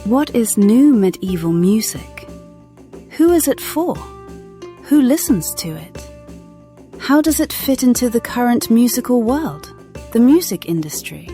What is new medieval music? Who is it for? Who listens to it? How does it fit into the current musical world, the music industry?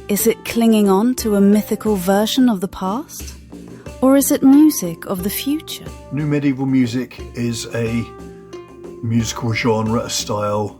Is it clinging on to a mythical version of the past? Or is it music of the future? New medieval music is a musical genre, a style,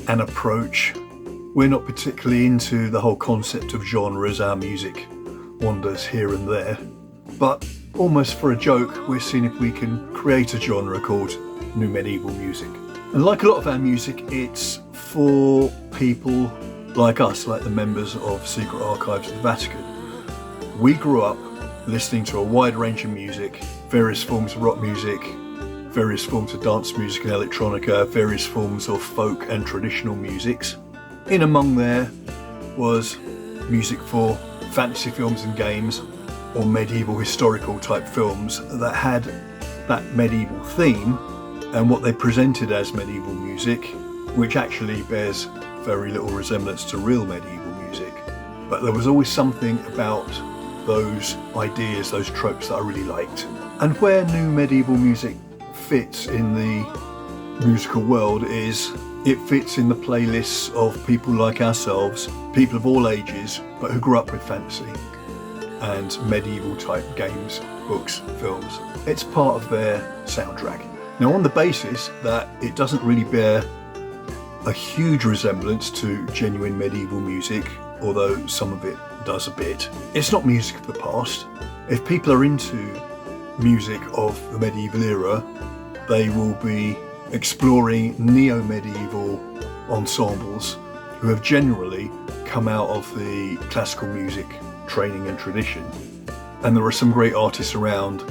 an approach. We're not particularly into the whole concept of genres. Our music wanders here and there. But almost for a joke, we're seeing if we can create a genre called new medieval music. And like a lot of our music, it's for people like us, like the members of Secret Archives of the Vatican. We grew up listening to a wide range of music, various forms of rock music, various forms of dance music and electronica, various forms of folk and traditional musics. In among there was music for fantasy films and games, or medieval historical type films that had that medieval theme and what they presented as medieval music, which actually bears very little resemblance to real medieval music. But there was always something about those ideas, those tropes that I really liked. And where new medieval music fits in the musical world is it fits in the playlists of people like ourselves, people of all ages, but who grew up with fantasy and medieval type games, books, films. It's part of their soundtrack. Now, on the basis that it doesn't really bear a huge resemblance to genuine medieval music, although some of it does a bit, it's not music of the past. If people are into music of the medieval era, they will be exploring neo-medieval ensembles who have generally come out of the classical music training and tradition. And there are some great artists around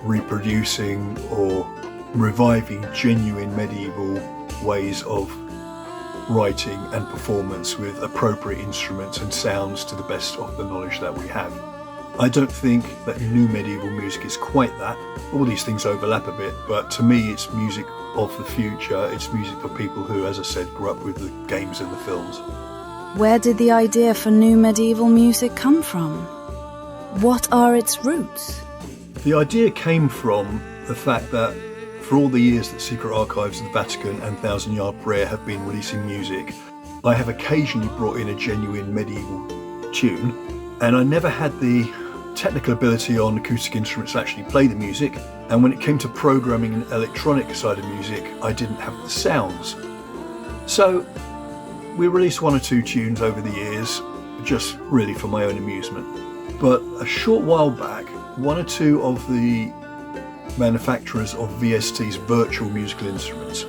reproducing or reviving genuine medieval ways of writing and performance with appropriate instruments and sounds to the best of the knowledge that we have. I don't think that new medieval music is quite that. All these things overlap a bit, but to me it's music of the future. It's music for people who, as I said, grew up with the games and the films. Where did the idea for new medieval music come from? What are its roots? The idea came from the fact that for all the years that Secret Archives of the Vatican and Thousand Yard Prayer have been releasing music, I have occasionally brought in a genuine medieval tune, and I never had the technical ability on acoustic instruments to actually play the music, and when it came to programming an electronic side of music, I didn't have the sounds. So we released one or two tunes over the years, just really for my own amusement. But a short while back, one or two of the manufacturers of VST's virtual musical instruments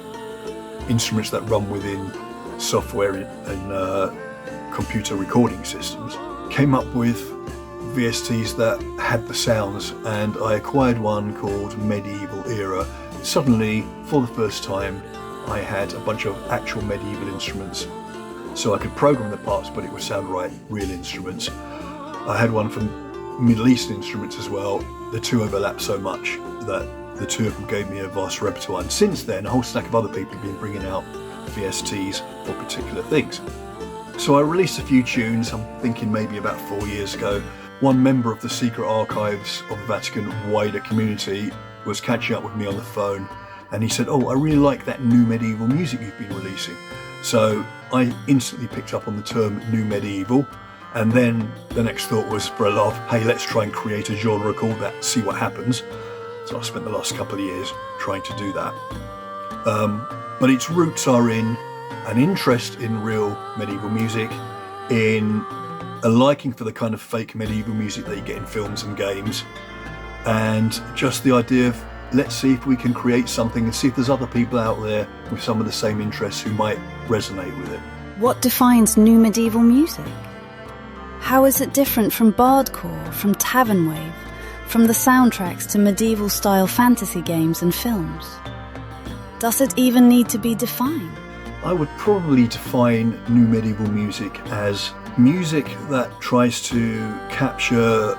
that run within software and computer recording systems, came up with VSTs that had the sounds, and I acquired one called Medieval Era. Suddenly, for the first time, I had a bunch of actual medieval instruments, so I could program the parts, but it would sound right, real instruments. I had one from Middle Eastern instruments as well. The two overlap so much that the two of them gave me a vast repertoire, and since then a whole stack of other people have been bringing out VSTs for particular things. So I released a few tunes, I'm thinking maybe about 4 years ago. One member of the Secret Archives of the Vatican wider community was catching up with me on the phone, and he said, "Oh, I really like that new medieval music you've been releasing." So I instantly picked up on the term new medieval, and then the next thought was, for a laugh, hey, let's try and create a genre called that, see what happens. So I spent the last couple of years trying to do that. But its roots are in an interest in real medieval music, in a liking for the kind of fake medieval music that you get in films and games, and just the idea of, let's see if we can create something and see if there's other people out there with some of the same interests who might resonate with it. What defines new medieval music? How is it different from bardcore, from tavern wave, from the soundtracks to medieval-style fantasy games and films? Does it even need to be defined? I would probably define new medieval music as music that tries to capture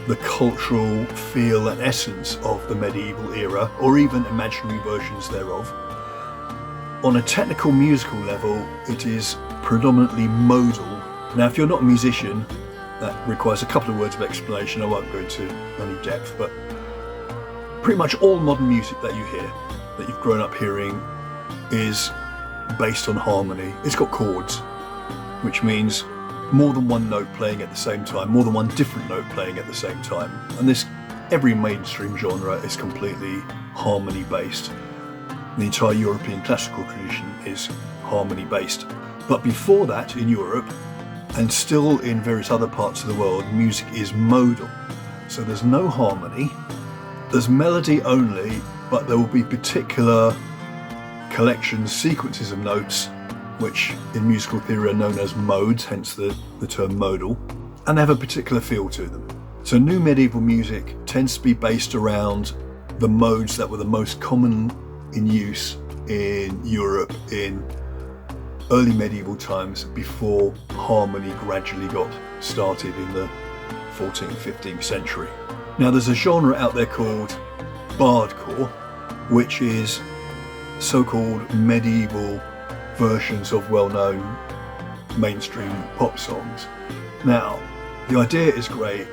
the cultural feel and essence of the medieval era, or even imaginary versions thereof. On a technical musical level, it is predominantly modal. Now, if you're not a musician, that requires a couple of words of explanation. I won't go into any depth, but pretty much all modern music that you hear, that you've grown up hearing, is based on harmony. It's got chords, which means more than one note playing at the same time, more than one different note playing at the same time. And every mainstream genre is completely harmony based. The entire European classical tradition is harmony based. But before that, in Europe, and still in various other parts of the world, music is modal. So there's no harmony, there's melody only, but there will be particular collections, sequences of notes, which in musical theory are known as modes, hence the term modal, and they have a particular feel to them. So new medieval music tends to be based around the modes that were the most common in use in Europe in early medieval times, before harmony gradually got started in the 14th, 15th century. Now there's a genre out there called bardcore, which is so-called medieval versions of well-known mainstream pop songs. Now, the idea is great,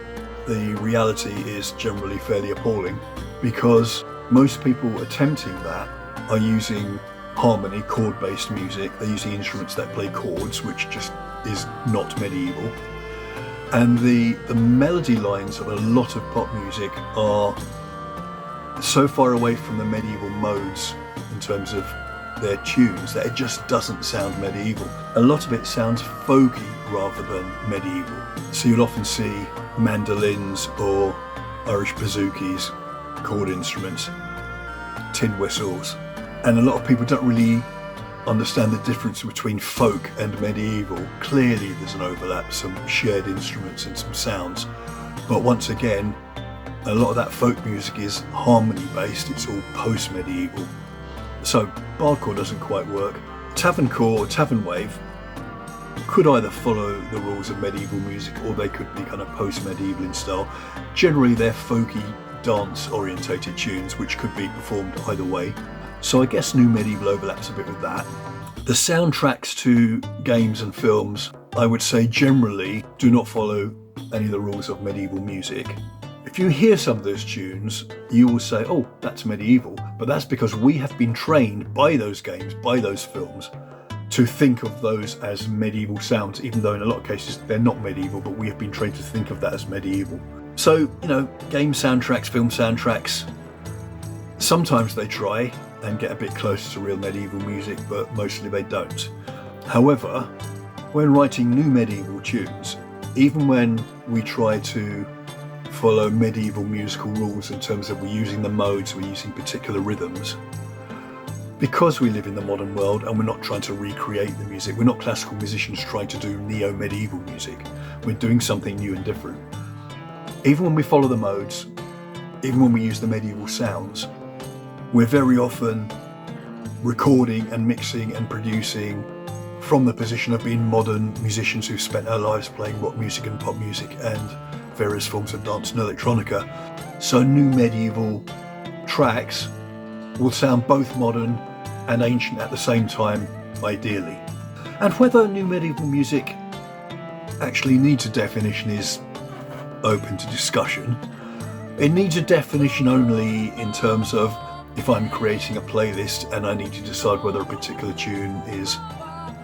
the reality is generally fairly appalling, because most people attempting that are using harmony, chord-based music. They're using instruments that play chords, which just is not medieval. And the melody lines of a lot of pop music are so far away from the medieval modes in terms of their tunes that it just doesn't sound medieval. A lot of it sounds folky rather than medieval. So you'll often see mandolins or Irish bouzoukis, chord instruments, tin whistles, and a lot of people don't really understand the difference between folk and medieval. Clearly there's an overlap, some shared instruments and some sounds, but once again, a lot of that folk music is harmony based, it's all post-medieval. So bardcore doesn't quite work. Taverncore or tavern wave could either follow the rules of medieval music, or they could be kind of post-medieval in style. Generally they're folky, dance orientated tunes which could be performed either way. So I guess new medieval overlaps a bit with that. The soundtracks to games and films, I would say generally do not follow any of the rules of medieval music. If you hear some of those tunes, you will say, oh, that's medieval, but that's because we have been trained by those games, by those films, to think of those as medieval sounds, even though in a lot of cases they're not medieval, but we have been trained to think of that as medieval. So, game soundtracks, film soundtracks, sometimes they try and get a bit closer to real medieval music, but mostly they don't. However, when writing new medieval tunes, even when we try to follow medieval musical rules in terms of we're using the modes, we're using particular rhythms, because we live in the modern world and we're not trying to recreate the music, we're not classical musicians trying to do neo-medieval music, we're doing something new and different. Even when we follow the modes, even when we use the medieval sounds, we're very often recording and mixing and producing from the position of being modern musicians who've spent our lives playing rock music and pop music and various forms of dance and electronica. So new medieval tracks will sound both modern and ancient at the same time, ideally. And whether new medieval music actually needs a definition is open to discussion. It needs a definition only in terms of if I'm creating a playlist and I need to decide whether a particular tune is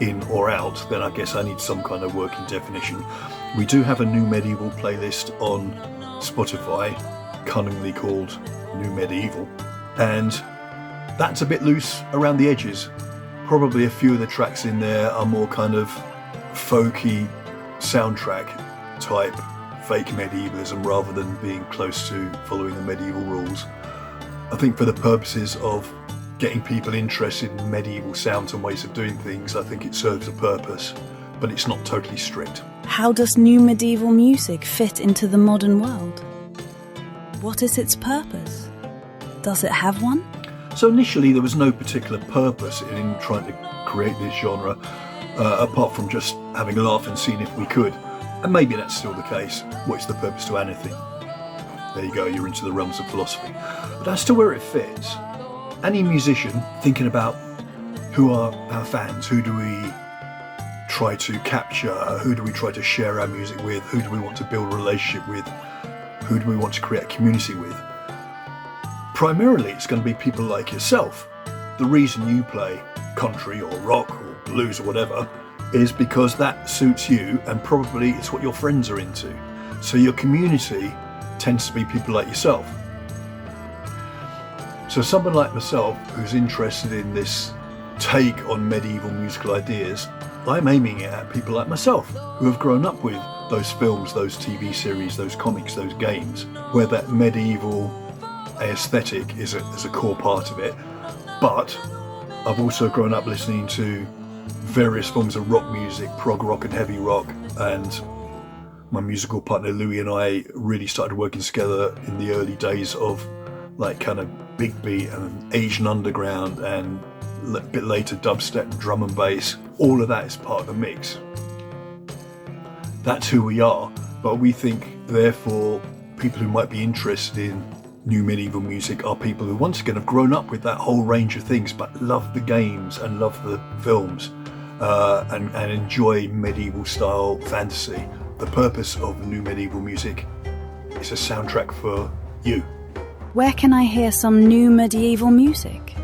in or out, then I guess I need some kind of working definition. We do have a new medieval playlist on Spotify, cunningly called New Medieval, and that's a bit loose around the edges. Probably a few of the tracks in there are more kind of folky soundtrack type fake medievalism rather than being close to following the medieval rules. I think for the purposes of getting people interested in medieval sounds and ways of doing things, I think it serves a purpose, but it's not totally strict. How does new medieval music fit into the modern world? What is its purpose? Does it have one? So initially there was no particular purpose in trying to create this genre, apart from just having a laugh and seeing if we could. And maybe that's still the case. What's the purpose to anything? There you go, you're into the realms of philosophy. But that's still where it fits. Any musician thinking about who are our fans, who do we try to capture? Who do we try to share our music with? Who do we want to build a relationship with? Who do we want to create a community with? Primarily, it's going to be people like yourself. The reason you play country or rock or blues or whatever is because that suits you, and probably it's what your friends are into. So your community tends to be people like yourself. So someone like myself who's interested in this take on medieval musical ideas, I'm aiming it at people like myself who have grown up with those films, those TV series, those comics, those games, where that medieval aesthetic is a core part of it. But I've also grown up listening to various forms of rock music, prog rock and heavy rock, and my musical partner Louis and I really started working together in the early days of like kind of big beat and Asian underground, and a bit later dubstep, drum and bass. All of that is part of the mix. That's who we are, but we think therefore people who might be interested in new medieval music are people who once again have grown up with that whole range of things but love the games and love the films and enjoy medieval style fantasy. The purpose of new medieval music is a soundtrack for you. Where can I hear some new medieval music?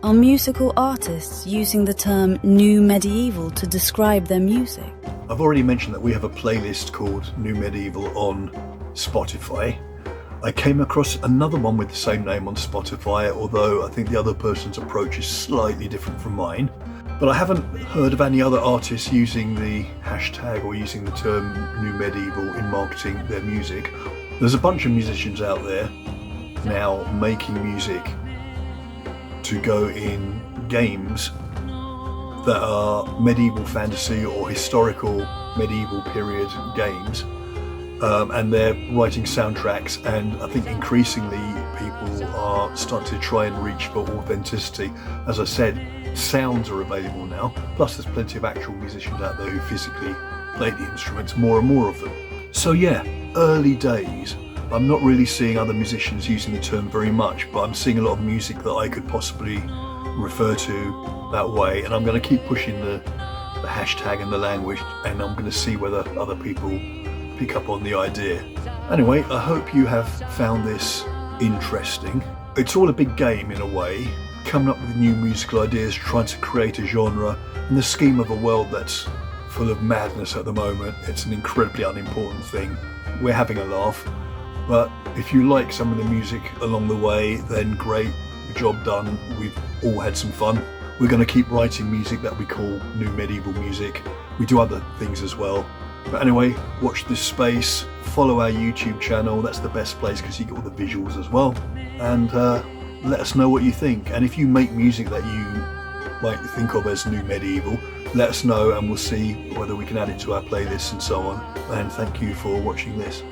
Are musical artists using the term new medieval to describe their music? I've already mentioned that we have a playlist called New Medieval on Spotify. I came across another one with the same name on Spotify, although I think the other person's approach is slightly different from mine. But I haven't heard of any other artists using the hashtag or using the term New Medieval in marketing their music. There's a bunch of musicians out there now making music to go in games that are medieval fantasy or historical medieval period games. And they're writing soundtracks, and I think increasingly people are starting to try and reach for authenticity. As I said, sounds are available now, plus there's plenty of actual musicians out there who physically play the instruments, more and more of them. So yeah, early days. I'm not really seeing other musicians using the term very much, but I'm seeing a lot of music that I could possibly refer to that way, and I'm going to keep pushing the hashtag and the language, and I'm going to see whether other people pick up on the idea. Anyway, I hope you have found this interesting. It's all a big game in a way, coming up with new musical ideas, trying to create a genre in the scheme of a world that's full of madness at the moment. It's an incredibly unimportant thing. We're having a laugh, but if you like some of the music along the way, then great, job done. We've all had some fun. We're going to keep writing music that we call new medieval music. We do other things as well. But anyway, watch this space, follow our YouTube channel. That's the best place because you get all the visuals as well. And let us know what you think. And if you make music that you might think of as new medieval, let us know and we'll see whether we can add it to our playlists and so on. And thank you for watching this.